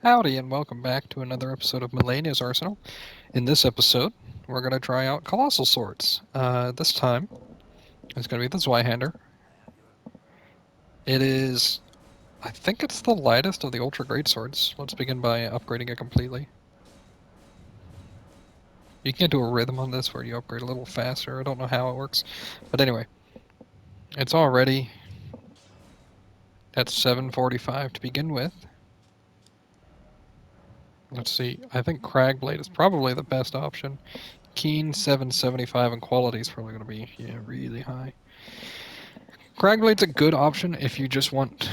Howdy, and welcome back to another episode of Malenia's Arsenal. In this episode, we're going to try out Colossal Swords. This time, it's going to be the Zweihander. It is, I think it's the lightest of the Ultra Great Swords. Let's begin by upgrading it completely. You can't do a rhythm on this where you upgrade a little faster. I don't know how it works. But anyway, it's already at 745 to begin with. Let's see, I think Cragblade is probably the best option. Keen 775 and quality is probably going to be really high. Cragblade's a good option if you just want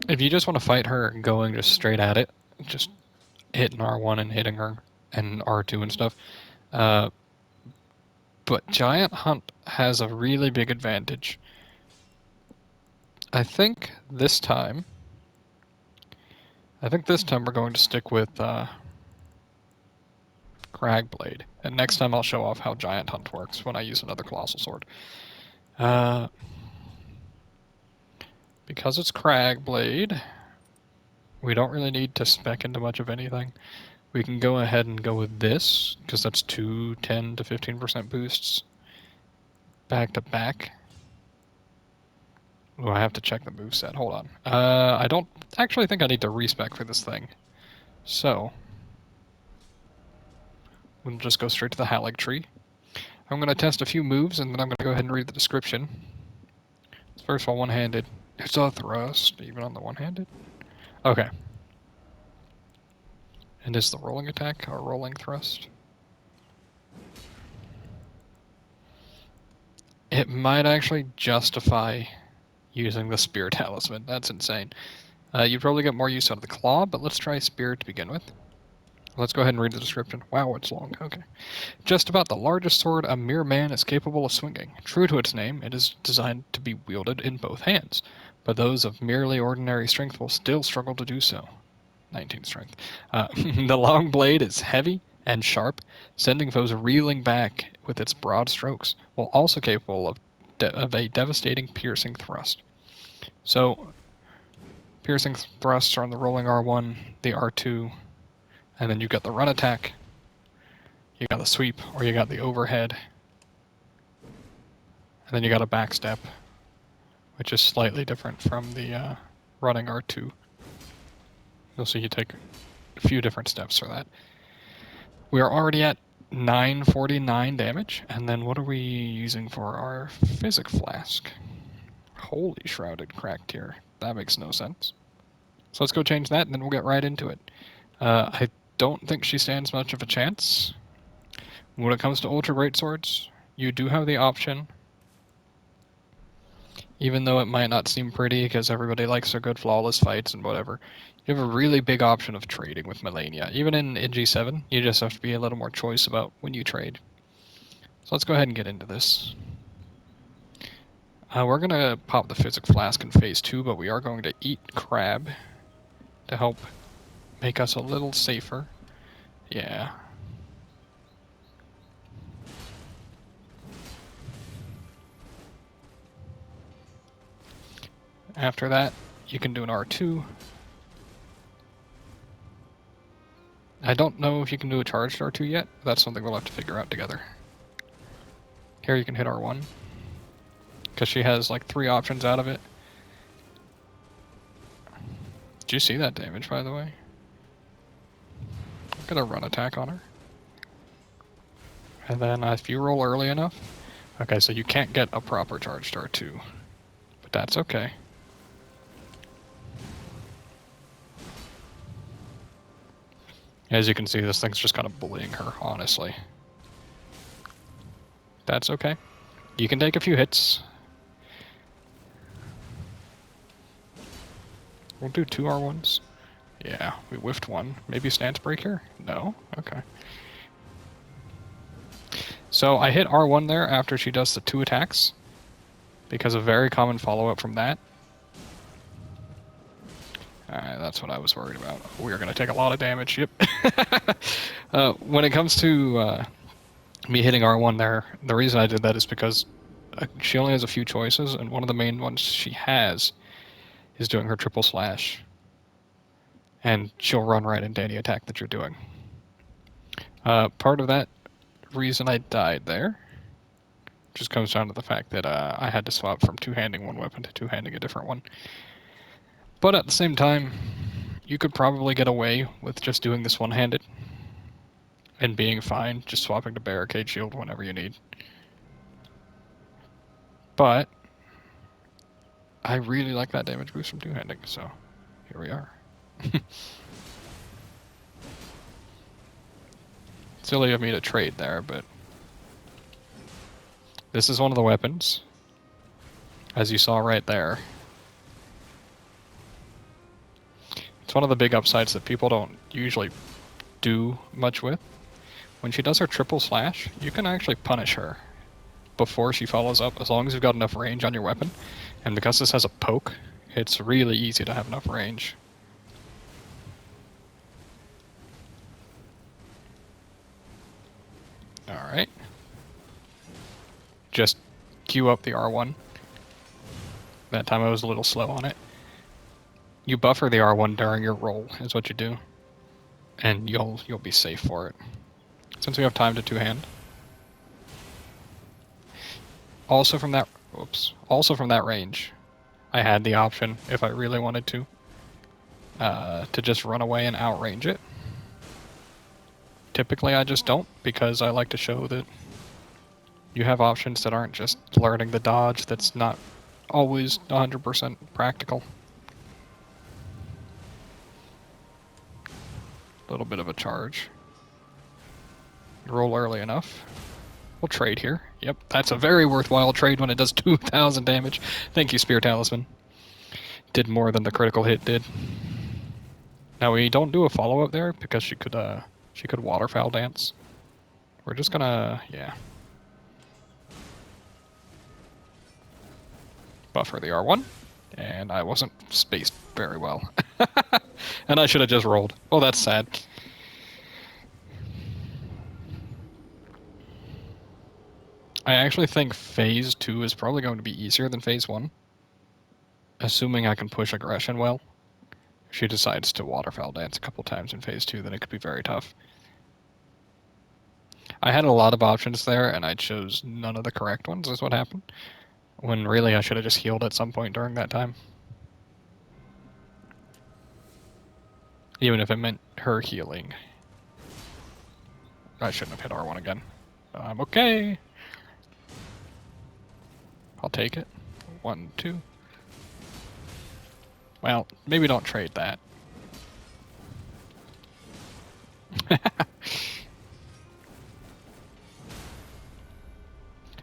to fight her going just straight at it, just hitting R1 and hitting her and R2 and stuff. But Giant Hunt has a really big advantage. I think this time we're going to stick with Cragblade, and next time I'll show off how Giant Hunt works when I use another Colossal Sword. Because it's Cragblade, we don't really need to spec into much of anything. We can go ahead and go with this, because that's two 10 to 15% boosts back to back. Oh, I have to check the moveset. Hold on. I don't actually think I need to respec for this thing. So, we'll just go straight to the Halig tree. I'm going to test a few moves, and then I'm going to go ahead and read the description. First of all, one-handed. It's a thrust, even on the one-handed. Okay. And is the rolling attack a rolling thrust? It might actually justify using the Spear Talisman. That's insane. You'd probably get more use out of the Claw, but let's try Spear to begin with. Let's go ahead and read the description. Wow, it's long. Okay. Just about the largest sword a mere man is capable of swinging. True to its name, it is designed to be wielded in both hands, but those of merely ordinary strength will still struggle to do so. 19 strength. The long blade is heavy and sharp, sending foes reeling back with its broad strokes, while also capable of a devastating piercing thrust. So, piercing thrusts are on the rolling R1, the R2, and then you got the run attack, you got the sweep, or you got the overhead, and then you got a backstep, which is slightly different from the running R2. You'll see you take a few different steps for that. We are already at 949 damage, and then what are we using for our Physic Flask? Holy Shrouded Cracked here. That makes no sense. So let's go change that, and then we'll get right into it. I don't think she stands much of a chance. When it comes to Ultra Great Swords, you do have the option, even though it might not seem pretty because everybody likes their good flawless fights and whatever, you have a really big option of trading with Malenia. Even in G7, you just have to be a little more choice about when you trade. So let's go ahead and get into this. We're going to pop the Physic Flask in Phase 2, but we are going to eat Crab to help make us a little safer. Yeah. After that, you can do an R2. I don't know if you can do a charged R2 yet. That's something we'll have to figure out together. Here you can hit R1, because she has like 3 options out of it. Did you see that damage, by the way? I'm gonna run attack on her. And then if you roll early enough... Okay, so you can't get a proper charged R2, but that's okay. As you can see, this thing's just kind of bullying her, honestly. That's okay. You can take a few hits. We'll do 2 R1s. Yeah, we whiffed one. Maybe stance break here? No? Okay. So I hit R1 there after she does the 2 attacks, because a very common follow-up from that. Alright, that's what I was worried about. We are going to take a lot of damage, yep. When it comes to me hitting R1 there, the reason I did that is because she only has a few choices, and one of the main ones she has is doing her triple slash. and she'll run right into any attack that you're doing. Part of that reason I died there just comes down to the fact that I had to swap from two-handing one weapon to two-handing a different one. But at the same time, you could probably get away with just doing this one-handed and being fine, just swapping to barricade shield whenever you need. But I really like that damage boost from two-handing, so here we are. Silly of me to trade there, but this is one of the weapons, as you saw right there. It's one of the big upsides that people don't usually do much with. When she does her triple slash, you can actually punish her before she follows up, as long as you've got enough range on your weapon. And because this has a poke, it's really easy to have enough range. Alright. Just queue up the R1. That time I was a little slow on it. You buffer the R1 during your roll, is what you do. And you'll be safe for it. Since we have time to two-hand. Also from that range, I had the option, if I really wanted to just run away and outrange it. Typically I just don't, because I like to show that you have options that aren't just learning the dodge that's not always 100% practical. A little bit of a charge. Roll early enough. We'll trade here. Yep, that's a very worthwhile trade when it does 2,000 damage. Thank you, Spear Talisman. Did more than the critical hit did. Now we don't do a follow-up there because she could waterfowl dance. We're just gonna, yeah. Buffer the R1, and I wasn't spaced very well. And I should have just rolled. Well, that's sad. I actually think Phase 2 is probably going to be easier than Phase 1. Assuming I can push aggression well. If she decides to waterfowl dance a couple times in Phase 2, then it could be very tough. I had a lot of options there, and I chose none of the correct ones, is what happened. When really I should have just healed at some point during that time. Even if it meant her healing. I shouldn't have hit R1 again. I'm okay. I'll take it. 1, 2. Well, maybe don't trade that.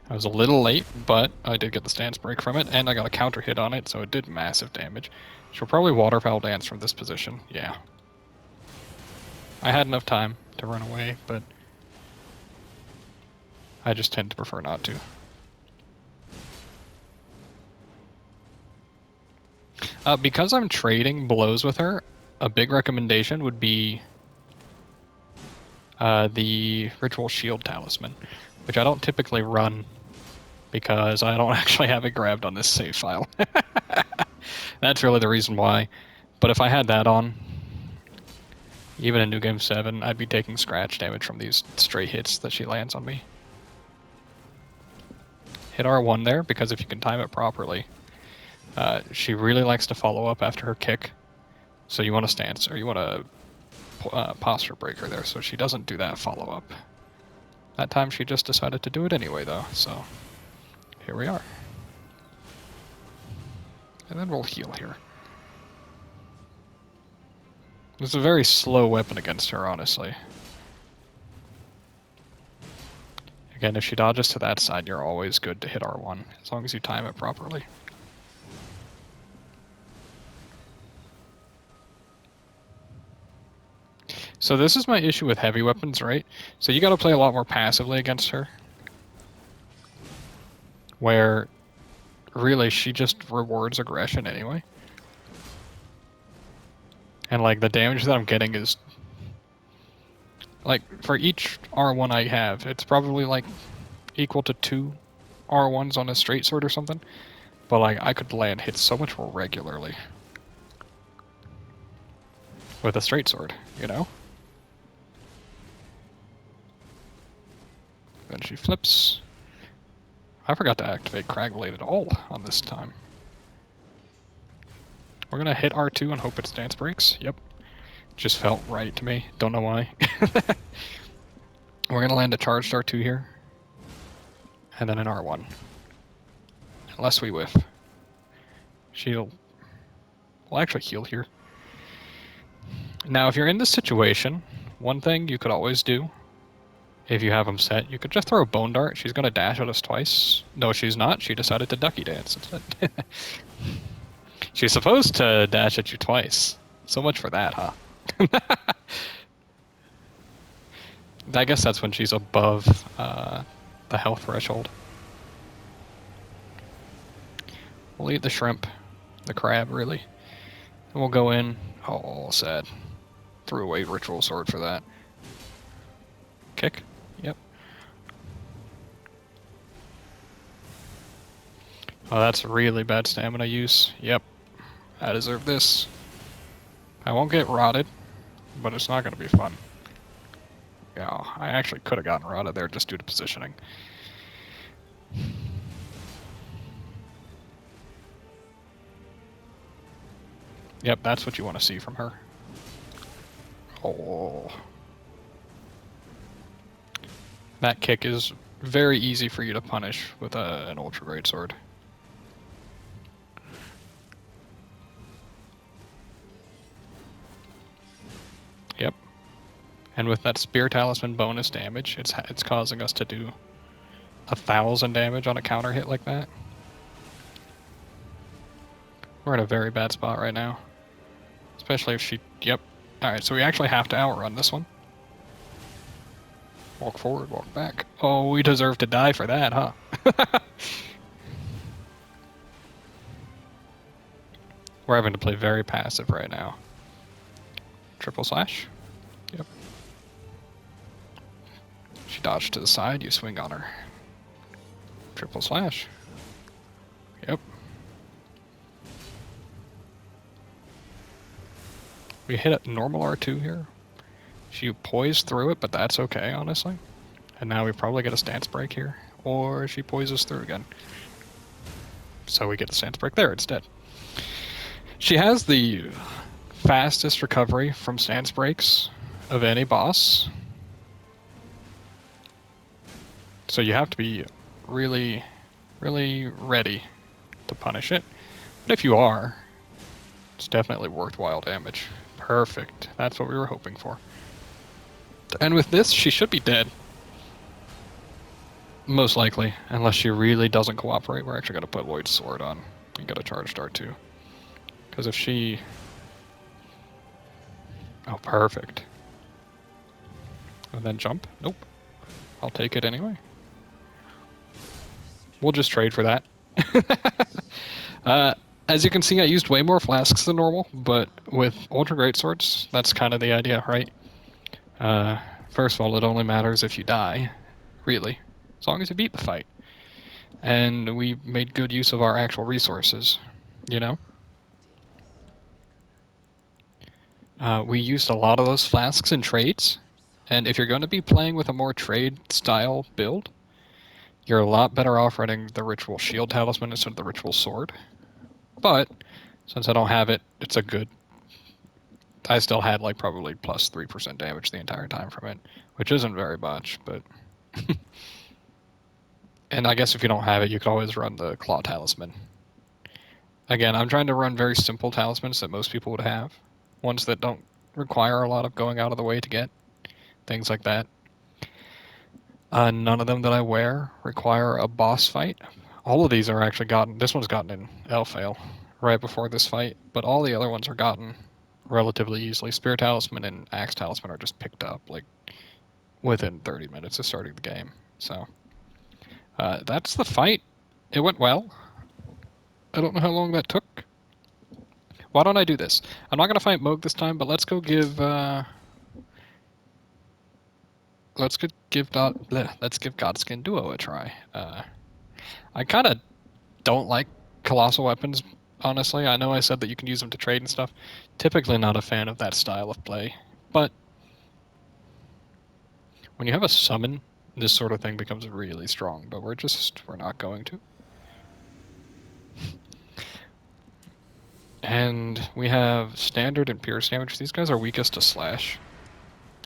I was a little late, but I did get the stance break from it, and I got a counter hit on it, so it did massive damage. She'll probably waterfowl dance from this position, yeah. I had enough time to run away, but I just tend to prefer not to. Because I'm trading blows with her, a big recommendation would be the Ritual Shield Talisman, which I don't typically run because I don't actually have it grabbed on this save file. That's really the reason why. But if I had that on, even in New Game 7, I'd be taking scratch damage from these stray hits that she lands on me. Hit R1 there, because if you can time it properly, she really likes to follow up after her kick. So you want to stance, or you want to posture breaker there, so she doesn't do that follow-up. That time she just decided to do it anyway, though, so here we are. And then we'll heal here. It's a very slow weapon against her, honestly. Again, if she dodges to that side, you're always good to hit R1, as long as you time it properly. So this is my issue with heavy weapons, right? So you gotta play a lot more passively against her. Where, really, she just rewards aggression anyway. And, like, the damage that I'm getting is... Like, for each R1 I have, it's probably, like, equal to 2 R1s on a straight sword or something. But, like, I could land hits so much more regularly. with a straight sword, you know? Then she flips. I forgot to activate Crag Blade at all on this time. We're gonna hit R2 and hope it stance breaks. Yep. Just felt right to me. Don't know why. We're gonna land a charged R2 here. And then an R1. Unless we whiff. We'll actually heal here. Now, if you're in this situation, one thing you could always do, if you have them set, you could just throw a Bone Dart. She's going to dash at us twice. No, she's not. She decided to Ducky Dance instead. She's supposed to dash at you twice. So much for that, huh? I guess that's when she's above the health threshold. We'll eat the shrimp. The crab, really. And we'll go in. Oh, sad. Threw away Ritual Sword for that. Kick? Yep. Oh, that's really bad stamina use. Yep. I deserve this. I won't get rotted, but it's not going to be fun. Yeah, I actually could have gotten rotted there just due to positioning. Yep, that's what you want to see from her. Oh. That kick is very easy for you to punish with an Ultra Great Sword. Yep. And with that Spear Talisman bonus damage, it's causing us to do 1,000 damage on a counter hit like that. We're in a very bad spot right now. Especially if she... Yep. Alright, so we actually have to outrun this one. Walk forward, walk back. Oh, we deserve to die for that, huh? We're having to play very passive right now. Triple slash. Yep. She dodged to the side, you swing on her. Triple slash. Yep. We hit a normal R2 here. She poised through it, but that's okay, honestly. And now we probably get a stance break here. Or she poises through again. So we get a stance break there instead. She has the fastest recovery from stance breaks of any boss. So you have to be really, really ready to punish it. But if you are, it's definitely worthwhile damage. Perfect. That's what we were hoping for. And with this, she should be dead. Most likely, unless she really doesn't cooperate. We're actually going to put Lloyd's Sword on and get a charged R2. Because if she... Oh, perfect. And then jump? Nope. I'll take it anyway. We'll just trade for that. As you can see, I used way more flasks than normal, but with Ultra Great Swords, that's kind of the idea, right? First of all, it only matters if you die, really, as long as you beat the fight. And we made good use of our actual resources, you know? We used a lot of those flasks in trades, and if you're going to be playing with a more trade-style build, you're a lot better off running the Ritual Shield Talisman instead of the Ritual Sword. But, since I don't have it, it's a good... I still had, like, probably plus 3% damage the entire time from it, which isn't very much, but... And I guess if you don't have it, you could always run the Claw Talisman. Again, I'm trying to run very simple talismans that most people would have. Ones that don't require a lot of going out of the way to get. Things like that. None of them that I wear require a boss fight. All of these are actually gotten... This one's gotten in Elfail right before this fight, but all the other ones are gotten relatively easily. Spear Talisman and Axe Talisman are just picked up, like, within 30 minutes of starting the game. So, that's the fight. It went well. I don't know how long that took. Why don't I do this? I'm not going to fight Moog this time, but let's go give... let's give Godskin Duo a try. I kind of don't like colossal weapons, honestly. I know I said that you can use them to trade and stuff. Typically not a fan of that style of play, but when you have a summon, this sort of thing becomes really strong, but we're not going to. And we have standard and pierce damage. These guys are weakest to slash.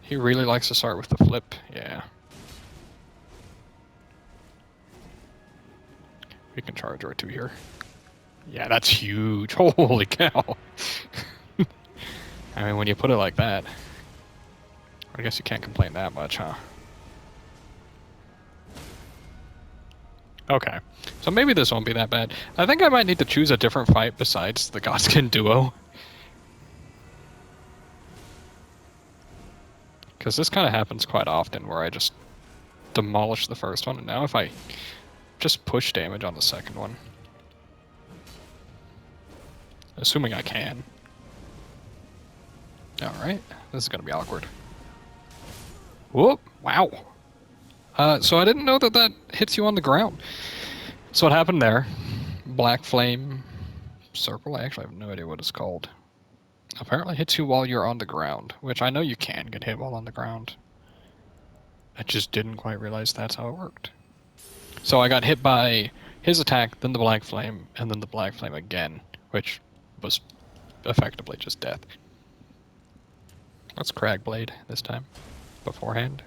He really likes to start with the flip, yeah. We can charge R2 here. Yeah, that's huge. Holy cow. I mean, when you put it like that, I guess you can't complain that much, huh? Okay, so maybe this won't be that bad. I think I might need to choose a different fight besides the Godskin duo. Because this kind of happens quite often where I just demolish the first one, and now if I just push damage on the second one. Assuming I can. Alright, this is going to be awkward. Whoop, wow. So I didn't know that that hits you on the ground. So what happened there, Black Flame Circle, I actually have no idea what it's called. Apparently hits you while you're on the ground, which I know you can get hit while on the ground. I just didn't quite realize that's how it worked. So I got hit by his attack, then the Black Flame, and then the Black Flame again, which was effectively just death. Let's Cragblade this time, beforehand.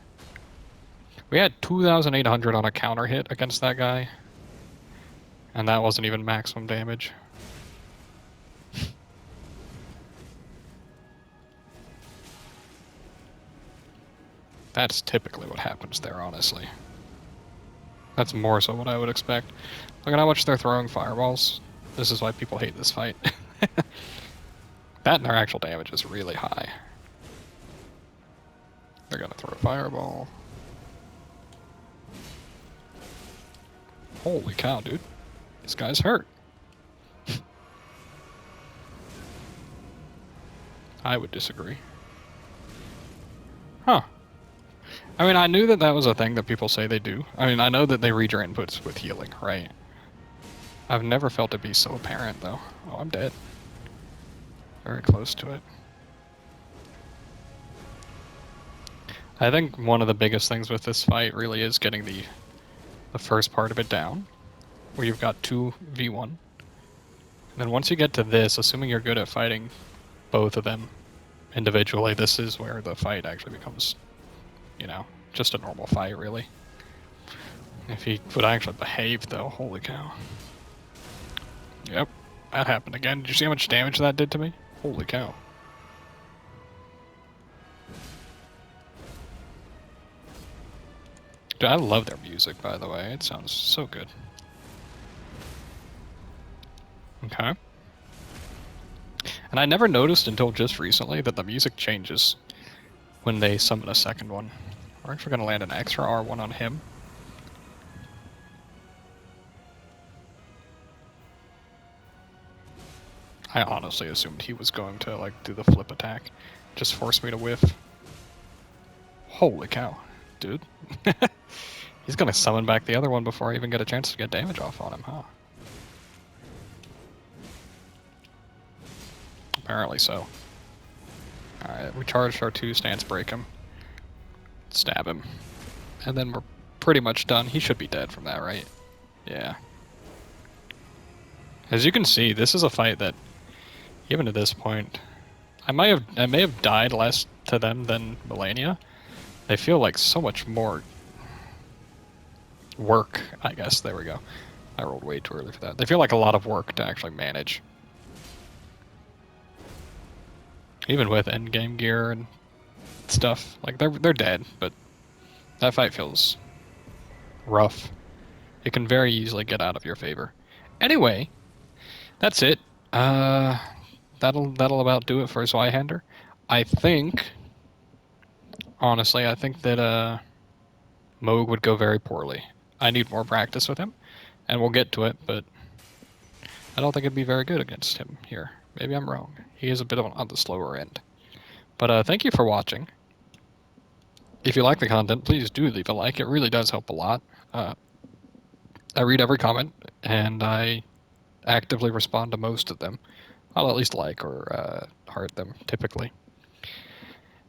We had 2,800 on a counter hit against that guy, and that wasn't even maximum damage. That's typically what happens there, honestly. That's more so what I would expect. Look at how much they're throwing fireballs. This is why people hate this fight. That and their actual damage is really high. They're gonna throw a fireball. Holy cow, dude. This guy's hurt. I would disagree. Huh. I mean, I knew that that was a thing that people say they do. I mean, I know that they read your inputs with healing, right? I've never felt it be so apparent, though. Oh, I'm dead. Very close to it. I think one of the biggest things with this fight really is getting the first part of it down, where you've got 2v1. And then once you get to this, assuming you're good at fighting both of them individually, this is where the fight actually becomes, you know, just a normal fight, really. If he would actually behave, though, holy cow. Yep, that happened again. Did you see how much damage that did to me? Holy cow. Dude, I love their music, by the way. It sounds so good. Okay. And I never noticed until just recently that the music changes when they summon a second one. We're actually going to land an extra R1 on him. I honestly assumed he was going to, like, do the flip attack. Just force me to whiff. Holy cow, dude. He's gonna summon back the other one before I even get a chance to get damage off on him, huh? Apparently so. Alright, we charged our 2 stance, break him. Stab him. And then we're pretty much done. He should be dead from that, right? Yeah. As you can see, this is a fight that, even to this point, I may have died less to them than Malenia. They feel like so much more work, I guess. There we go. I rolled way too early for that. They feel like a lot of work to actually manage. Even with endgame gear and stuff. Like, they're dead, but that fight feels rough. It can very easily get out of your favor. Anyway, that's it. That'll about do it for Zweihander. I think, honestly, I think that Moog would go very poorly. I need more practice with him, and we'll get to it, but I don't think it'd be very good against him here. Maybe I'm wrong. He is a bit on the slower end. But thank you for watching. If you like the content, please do leave a like. It really does help a lot. I read every comment, and I actively respond to most of them. I'll at least like or heart them typically.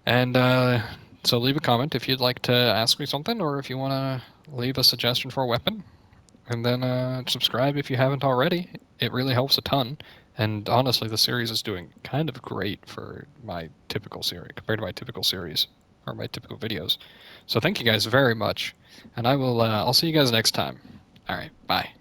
And so leave a comment if you'd like to ask me something, or if you want to leave a suggestion for a weapon. And then subscribe if you haven't already. It really helps a ton. And honestly, the series is doing kind of great for my typical series, compared to my typical series, or my typical videos. So thank you guys very much. And I'll see you guys next time. All right, bye.